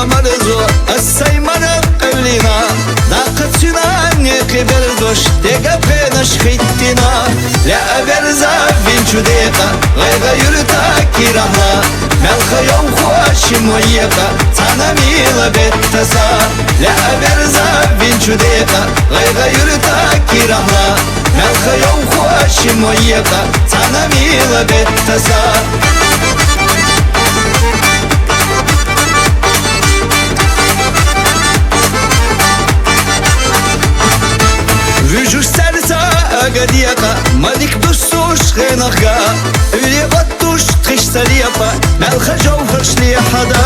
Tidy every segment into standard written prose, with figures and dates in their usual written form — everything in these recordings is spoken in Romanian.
سينا مرزو السيمنة قبلنا ناقتنا نيقي بردوش ديقا بينش خيتنا لا أبرزا بنشو ديقا غيغا يرتا كيرهلا ملخا يوم خوش مويقا تانا ميلا بيتسا لا أبرزا بنشو ديقا غيغا يرتا كيرهلا ملخا يوم خوش مويقا تانا ميلا بيتسا Vücuş sersa agadiyaqa Malik dustuş khinaqa Üli battuş tkhishtaliyapa Melkha jawhar shlihada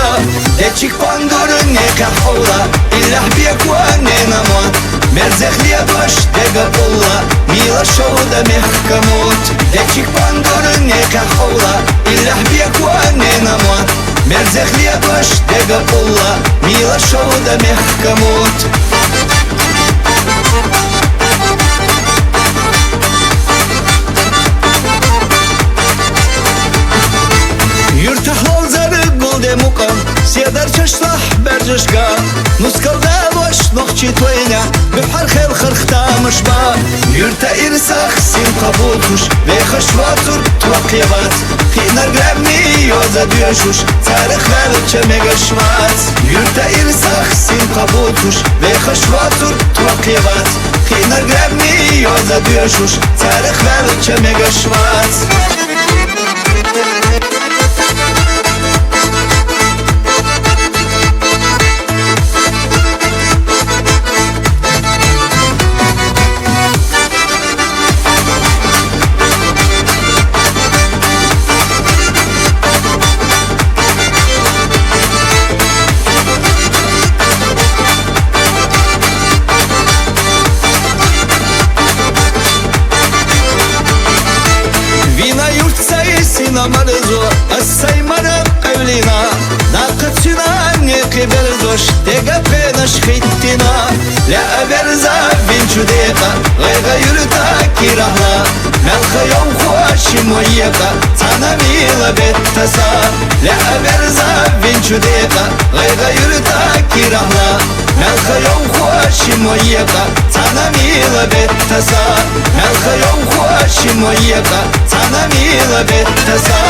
Dechik pandurun neka hawla Illah biyakwa nenamot Merzekh liyadosh dega bulla Mila shawda mehkamut Dechik pandurun neka hawla Illah biyakwa nenamot Merzekh liyadosh dega bulla Mila shawda mehkamut Yurtahol zarı golde mukam Siyadar çaşlah berjishka Nuskalda boş noqchi toyna Bihar khel khirkhta mishba Yurta irsakh sin qabutush Ve khashvatur twaqibat Khinar gramni yoza duyashush Tarikh velche megashvat Yurta irsakh sin qabutush Ve khashvatur twaqibat Khinar gramni yoza duyashush Tarikh velche megashvat سينا مرزو السيمنة قبلنا ناقتنا نيقي بردوش ديقا بينش خيتنا لا أبرزا بنشو ديقا غيغا يرتا كيرهلا ملخا يوم خوش مويقا تانا ميلا بيتسا لا أبرزا بنشو ديقا غيغا يرتا كيرهلا ملخا يوم خوش مويقا تانا ميلا بيتسا ملخا يوم خوش مويقا تانا ميلا بيتسا